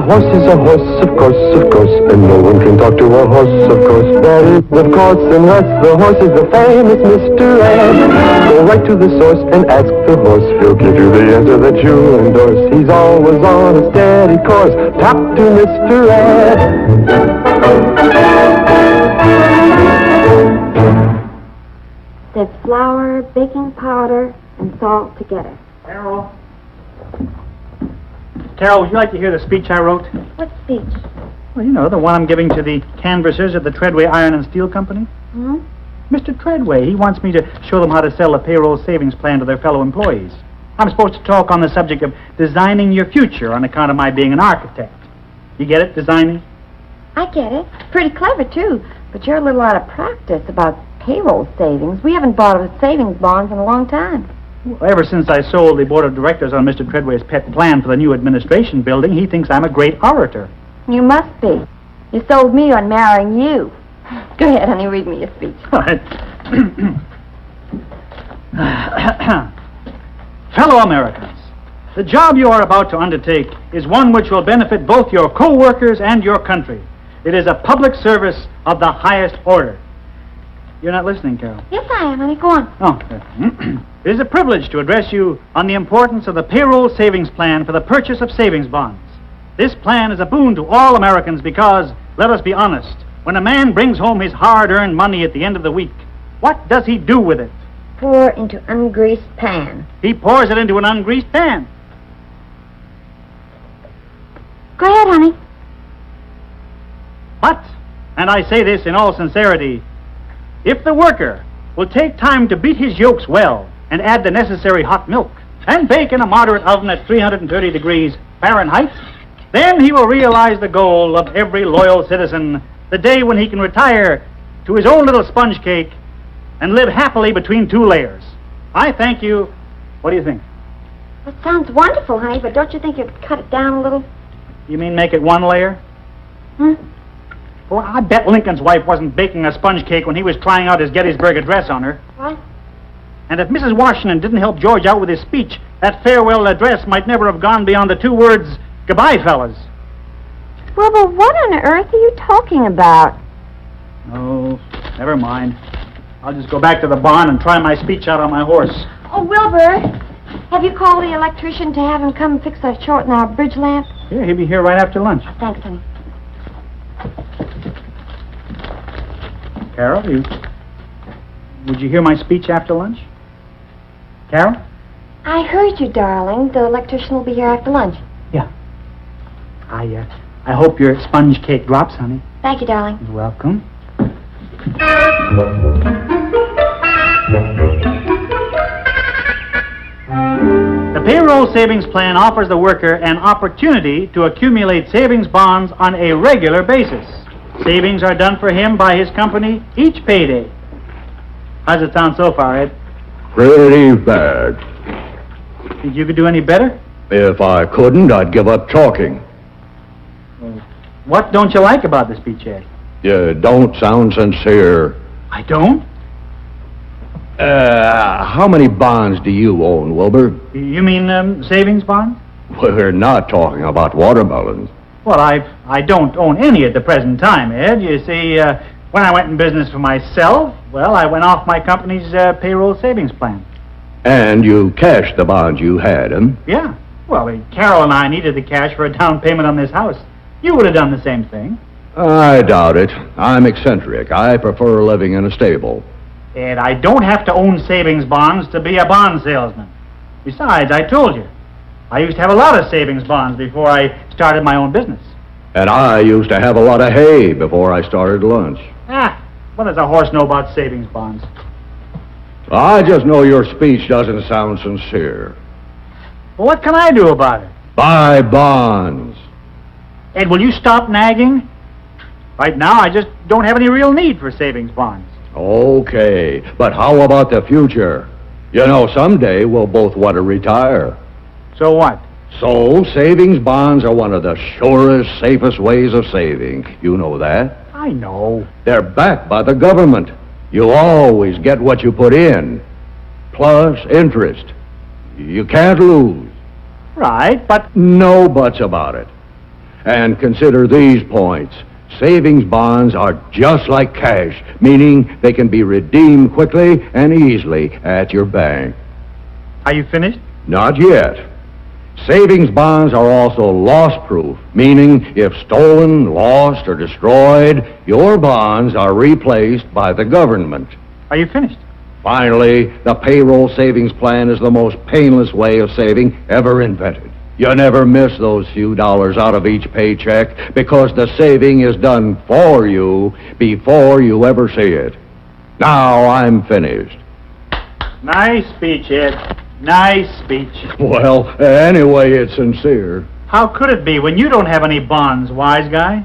horse is a horse, of course, and no one can talk to a horse, of course. That is, of course, unless the horse is the famous Mr. Ed. Go right to the source and ask the horse. He'll give you the answer that you endorse. He's always on a steady course. Talk to Mr. Ed. There's flour, baking powder, and salt together. Carol, would you like to hear the speech I wrote? What speech? Well, you know, the one I'm giving to the canvassers at the Treadway Iron and Steel Company. Hmm? Mr. Treadway, he wants me to show them how to sell a payroll savings plan to their fellow employees. I'm supposed to talk on the subject of designing your future on account of my being an architect. You get it, designing? I get it. Pretty clever, too. But you're a little out of practice about payroll savings. We haven't bought a savings bonds in a long time. Well, ever since I sold the board of directors on Mr. Treadway's pet plan for the new administration building, he thinks I'm a great orator. You must be. You sold me on marrying you. Go ahead, honey, read me your speech. All right. Fellow Americans, the job you are about to undertake is one which will benefit both your co-workers and your country. It is a public service of the highest order. You're not listening, Carol. Yes, I am, honey. Go on. Oh. It is a privilege to address you on the importance of the payroll savings plan for the purchase of savings bonds. This plan is a boon to all Americans because, let us be honest, when a man brings home his hard-earned money at the end of the week, what does he do with it? Pour into ungreased pan. He pours it into an ungreased pan. Go ahead, honey. But, and I say this in all sincerity, if the worker will take time to beat his yolks well and add the necessary hot milk and bake in a moderate oven at 330 degrees Fahrenheit, then he will realize the goal of every loyal citizen, the day when he can retire to his own little sponge cake and live happily between two layers. I thank you. What do you think? That sounds wonderful, honey, but don't you think you'd cut it down a little? You mean make it one layer? Hmm? Well, I bet Lincoln's wife wasn't baking a sponge cake when he was trying out his Gettysburg Address on her. What? And if Mrs. Washington didn't help George out with his speech, that farewell address might never have gone beyond the two words, "Goodbye, fellas." Wilbur, what on earth are you talking about? Oh, never mind. I'll just go back to the barn and try my speech out on my horse. Oh, Wilbur, have you called the electrician to have him come and fix a short in our bridge lamp? Yeah, he'll be here right after lunch. Thanks, honey. Carol, would you hear my speech after lunch? Carol? I heard you, darling. The electrician will be here after lunch. Yeah. I hope your sponge cake drops, honey. Thank you, darling. You're welcome. The payroll savings plan offers the worker an opportunity to accumulate savings bonds on a regular basis. Savings are done for him by his company each payday. How's it sound so far, Ed? Pretty bad. Think you could do any better? If I couldn't, I'd give up talking. What don't you like about the speech, Ed? You don't sound sincere. I don't? How many bonds do you own, Wilbur? You mean savings bonds? We're not talking about watermelons. Well, I don't own any at the present time, Ed. You see, when I went in business for myself, well, I went off my company's payroll savings plan. And you cashed the bonds you had, Yeah. Well, Carol and I needed the cash for a down payment on this house. You would have done the same thing. I doubt it. I'm eccentric. I prefer living in a stable. And I don't have to own savings bonds to be a bond salesman. Besides, I told you, I used to have a lot of savings bonds before I started my own business. And I used to have a lot of hay before I started lunch. What does a horse know about savings bonds? I just know your speech doesn't sound sincere. Well, what can I do about it? Buy bonds. Ed, will you stop nagging? Right now, I just don't have any real need for savings bonds. Okay, but how about the future? You know, someday we'll both want to retire. So what? So, savings bonds are one of the surest, safest ways of saving. You know that? I know. They're backed by the government. You always get what you put in, plus interest. You can't lose. Right, but... No buts about it. And consider these points. Savings bonds are just like cash, meaning they can be redeemed quickly and easily at your bank. Are you finished? Not yet. Savings bonds are also loss-proof, meaning if stolen, lost, or destroyed, your bonds are replaced by the government. Are you finished? Finally, the payroll savings plan is the most painless way of saving ever invented. You never miss those few dollars out of each paycheck because the saving is done for you before you ever see it. Now I'm finished. Nice speech, Ed. Nice speech. Well, anyway, it's sincere. How could it be when you don't have any bonds, wise guy?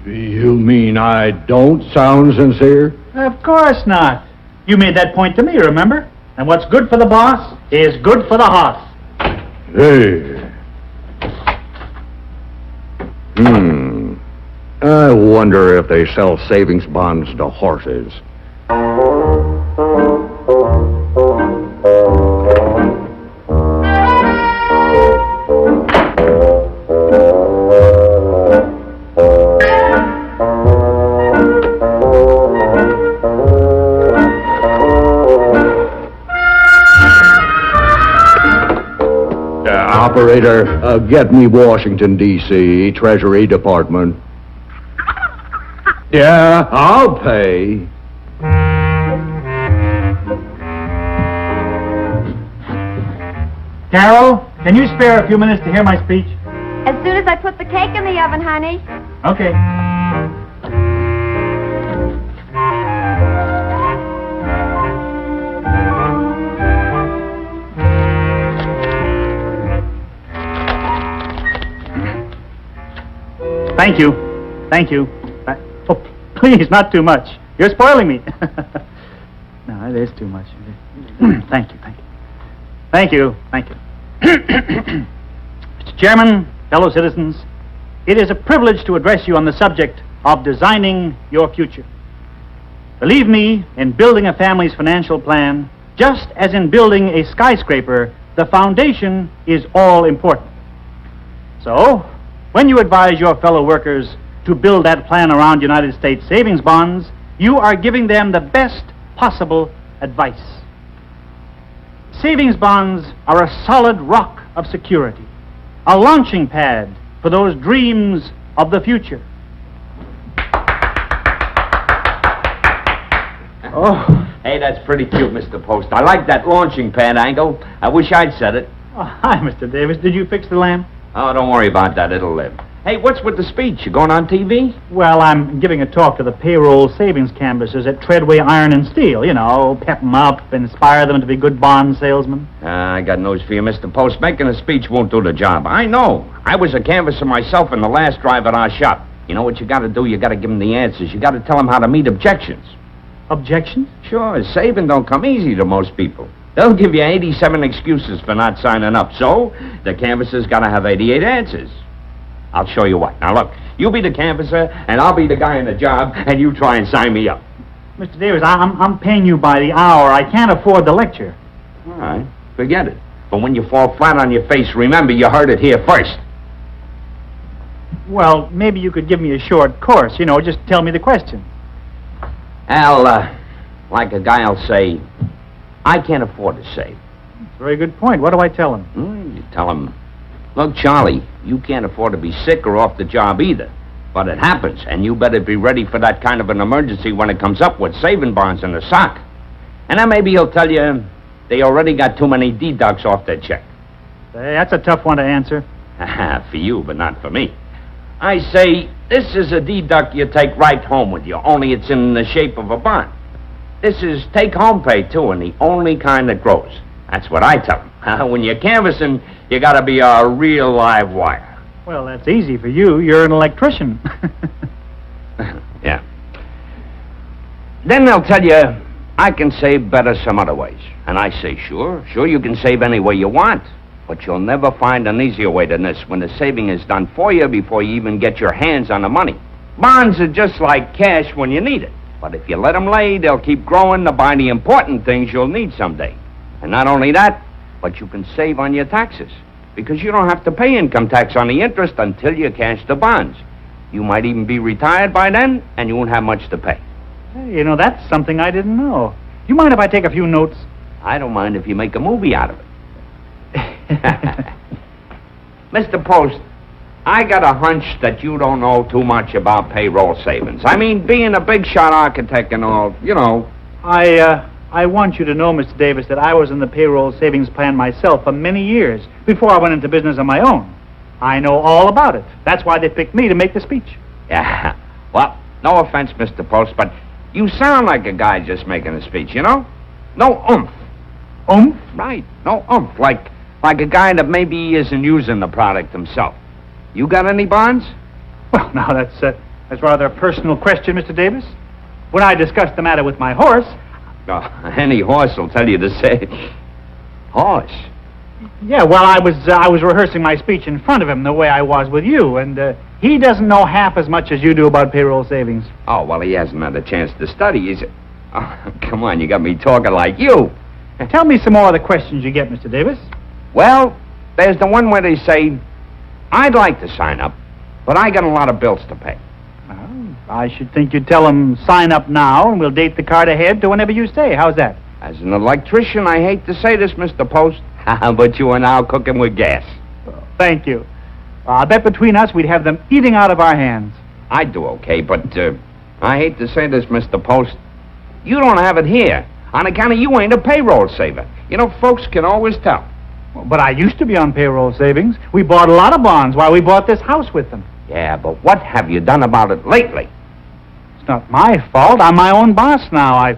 You mean I don't sound sincere? Of course not. You made that point to me, remember? And what's good for the boss is good for the hoss. Hey. I wonder if they sell savings bonds to horses. Operator, get me Washington, D.C., Treasury Department. Yeah, I'll pay. Carol, can you spare a few minutes to hear my speech? As soon as I put the cake in the oven, honey. Okay. Thank you. Thank you. Oh, please, not too much. You're spoiling me. No, it is too much. Thank you, thank you. Thank you, thank you. Mr. Chairman, fellow citizens, it is a privilege to address you on the subject of designing your future. Believe me, in building a family's financial plan, just as in building a skyscraper, the foundation is all important. So, when you advise your fellow workers to build that plan around United States savings bonds, you are giving them the best possible advice. Savings bonds are a solid rock of security, a launching pad for those dreams of the future. Oh, hey, that's pretty cute, Mr. Post. I like that launching pad angle. I wish I'd said it. Oh, hi, Mr. Davis. Did you fix the lamp? Oh, don't worry about that. It'll live. Hey, what's with the speech? You going on TV? Well, I'm giving a talk to the payroll savings canvassers at Treadway Iron and Steel. You know, pep them up, inspire them to be good bond salesmen. I got news for you, Mr. Post. Making a speech won't do the job. I know. I was a canvasser myself in the last drive at our shop. You know what you got to do? You got to give them the answers. You got to tell them how to meet objections. Objections? Sure, saving don't come easy to most people. They'll give you 87 excuses for not signing up. So, the canvasser's got to have 88 answers. I'll show you what. Now, look, you be the canvasser, and I'll be the guy in the job, and you try and sign me up. Mr. Davis, I'm paying you by the hour. I can't afford the lecture. All right, forget it. But when you fall flat on your face, remember you heard it here first. Well, maybe you could give me a short course. You know, just tell me the question. Al, like a guy will say, I can't afford to save. Very good point. What do I tell him? You tell him, look, Charlie, you can't afford to be sick or off the job either. But it happens, and you better be ready for that kind of an emergency when it comes up with saving bonds in the sock. And then maybe he'll tell you they already got too many deducts off their check. Hey, that's a tough one to answer. For you, but not for me. I say, this is a deduct you take right home with you, only it's in the shape of a bond. This is take-home pay, too, and the only kind that grows. That's what I tell them. When you're canvassing, you got to be a real live wire. Well, that's easy for you. You're an electrician. Yeah. Then they'll tell you, I can save better some other ways. And I say, sure, you can save any way you want. But you'll never find an easier way than this when the saving is done for you before you even get your hands on the money. Bonds are just like cash when you need it. But if you let them lay, they'll keep growing to buy the important things you'll need someday. And not only that, but you can save on your taxes. because you don't have to pay income tax on the interest until you cash the bonds. You might even be retired by then, and you won't have much to pay. Hey, you know, that's something I didn't know. You mind if I take a few notes? I don't mind if you make a movie out of it. Mr. Post, I got a hunch that you don't know too much about payroll savings. I mean, being a big-shot architect and all, you know. I want you to know, Mr. Davis, that I was in the payroll savings plan myself for many years before I went into business on my own. I know all about it. That's why they picked me to make the speech. Yeah, well, no offense, Mr. Post, but you sound like a guy just making a speech, you know? No oomph. Oomph? Right, no oomph, like a guy that maybe isn't using the product himself. You got any bonds? Well, now, that's rather a personal question, Mr. Davis. When I discussed the matter with my horse... Oh, any horse will tell you to say... Horse? Yeah, well, I was rehearsing my speech in front of him the way I was with you, and he doesn't know half as much as you do about payroll savings. Oh, well, he hasn't had a chance to study, is it? Oh, come on, you got me talking like you. Tell me some more of the questions you get, Mr. Davis. Well, there's the one where they say, I'd like to sign up, but I got a lot of bills to pay. Well, I should think you'd tell them, sign up now, and we'll date the card ahead to whenever you say. How's that? As an electrician, I hate to say this, Mr. Post, but you are now cooking with gas. Oh, thank you. I bet between us we'd have them eating out of our hands. I'd do okay, but I hate to say this, Mr. Post. You don't have it here, on account of you ain't a payroll saver. You know, folks can always tell. Well, but I used to be on payroll savings. We bought a lot of bonds while we bought this house with them. Yeah, but what have you done about it lately? It's not my fault. I'm my own boss now.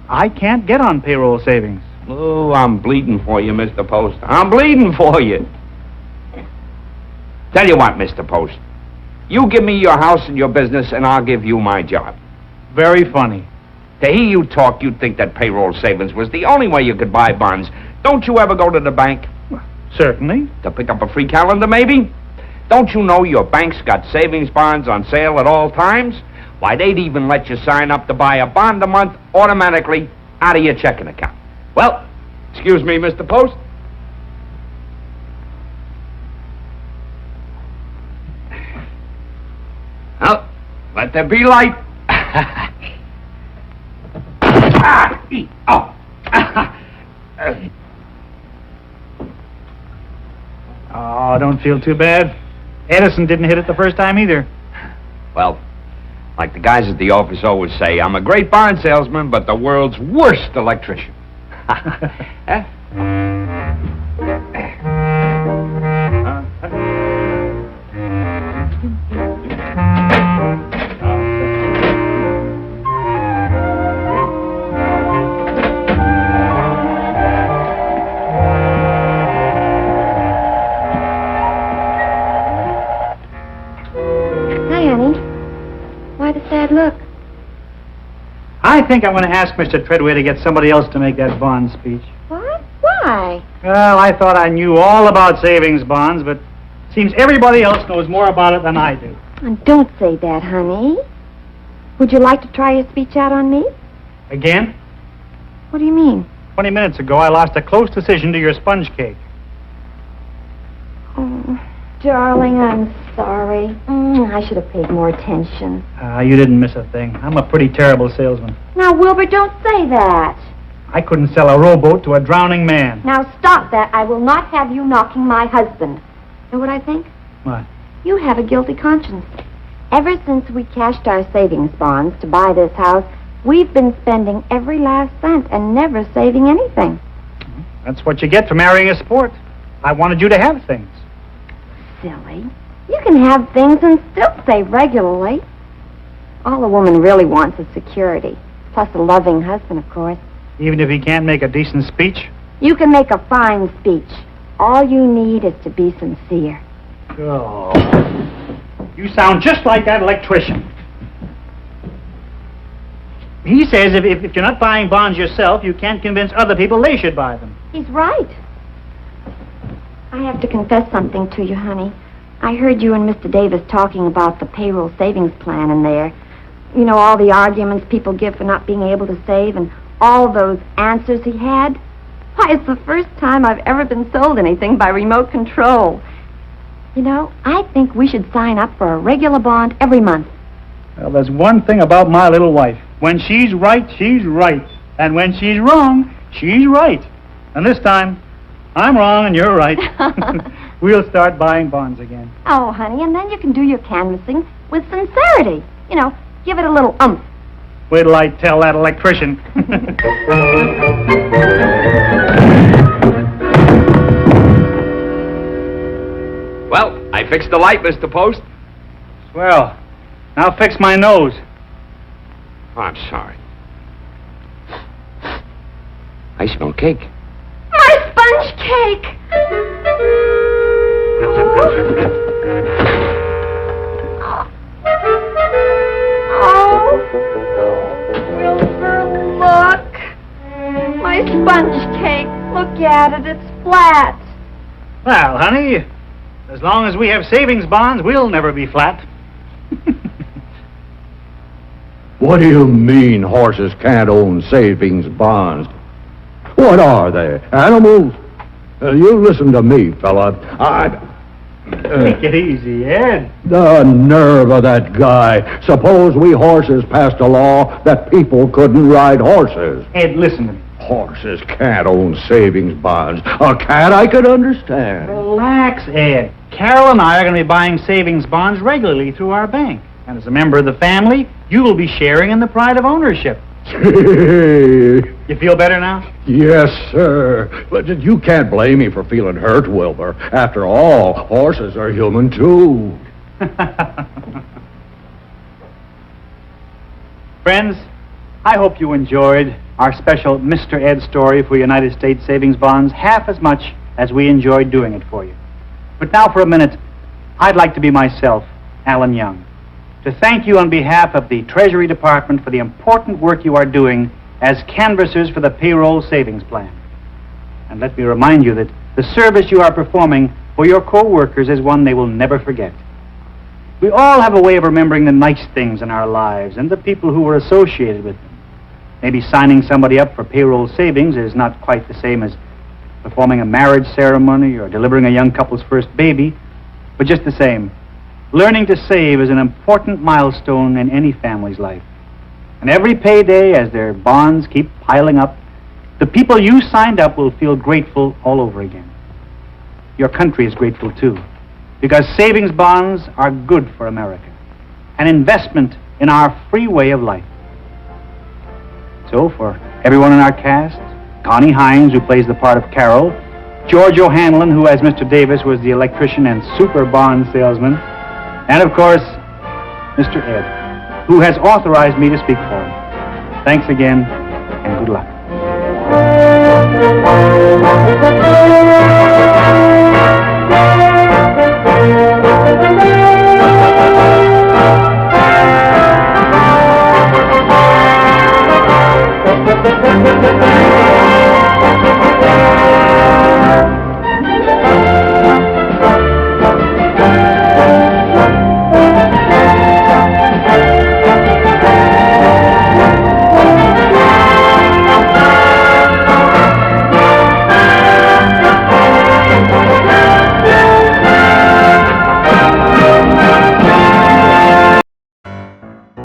I can't get on payroll savings. Oh, I'm bleeding for you, Mr. Post. I'm bleeding for you. Tell you what, Mr. Post. You give me your house and your business, and I'll give you my job. Very funny. To hear you talk, you'd think that payroll savings was the only way you could buy bonds. Don't you ever go to the bank? Certainly. To pick up a free calendar, maybe? Don't you know your bank's got savings bonds on sale at all times? Why, they'd even let you sign up to buy a bond a month automatically out of your checking account. Well, excuse me, Mr. Post. Well, let there be light. Oh, don't feel too bad. Edison didn't hit it the first time either. Well, like the guys at the office always say, I'm a great bond salesman, but the world's worst electrician. Huh? Look. I think I'm going to ask Mr. Treadway to get somebody else to make that bond speech. What? Why? Well, I thought I knew all about savings bonds, but seems everybody else knows more about it than I do. And don't say that, honey. Would you like to try your speech out on me? Again? What do you mean? 20 minutes ago, I lost a close decision to your sponge cake. Oh, darling, I'm sorry. I should have paid more attention. You didn't miss a thing. I'm a pretty terrible salesman. Now, Wilbur, don't say that. I couldn't sell a rowboat to a drowning man. Now, stop that. I will not have you knocking my husband. Know what I think? What? You have a guilty conscience. Ever since we cashed our savings bonds to buy this house, we've been spending every last cent and never saving anything. That's what you get for marrying a sport. I wanted you to have things. Silly. You can have things and still save regularly. All a woman really wants is security, plus a loving husband, of course. Even if he can't make a decent speech? You can make a fine speech. All you need is to be sincere. Oh. You sound just like that electrician. He says if you're not buying bonds yourself, you can't convince other people they should buy them. He's right. I have to confess something to you, honey. I heard you and Mr. Davis talking about the payroll savings plan in there. You know, all the arguments people give for not being able to save and all those answers he had. Why, it's the first time I've ever been sold anything by remote control. You know, I think we should sign up for a regular bond every month. Well, there's one thing about my little wife. When she's right, she's right. And when she's wrong, she's right. And this time, I'm wrong and you're right. We'll start buying bonds again. Oh, honey, and then you can do your canvassing with sincerity. You know, give it a little umph. Wait till I tell that electrician. Well, I fixed the light, Mr. Post. Well, now fix my nose. Oh, I'm sorry. I smell cake. My sponge cake! Wilbur, look. My sponge cake. Look at it. It's flat. Well, honey, as long as we have savings bonds, we'll never be flat. What do you mean horses can't own savings bonds? What are they, animals? You listen to me, fella. Take it easy, Ed. The nerve of that guy. Suppose we horses passed a law that people couldn't ride horses. Ed, listen to me. Horses can't own savings bonds. A cat I could understand. Relax, Ed. Carol and I are going to be buying savings bonds regularly through our bank. And as a member of the family, you will be sharing in the pride of ownership. You feel better now? Yes, sir. But you can't blame me for feeling hurt, Wilbur. After all, horses are human, too. Friends, I hope you enjoyed our special Mr. Ed story for United States Savings Bonds half as much as we enjoyed doing it for you. But now for a minute, I'd like to be myself, Allan Young, to thank you on behalf of the Treasury Department for the important work you are doing as canvassers for the Payroll Savings Plan. And let me remind you that the service you are performing for your co-workers is one they will never forget. We all have a way of remembering the nice things in our lives and the people who were associated with them. Maybe signing somebody up for payroll savings is not quite the same as performing a marriage ceremony or delivering a young couple's first baby, but just the same, learning to save is an important milestone in any family's life. And every payday, as their bonds keep piling up, the people you signed up will feel grateful all over again. Your country is grateful too, because savings bonds are good for America, an investment in our free way of life. So for everyone in our cast, Connie Hines, who plays the part of Carol, George O'Hanlon, who as Mr. Davis was the electrician and super bond salesman, and of course, Mr. Ed, who has authorized me to speak for him. Thanks again, and good luck.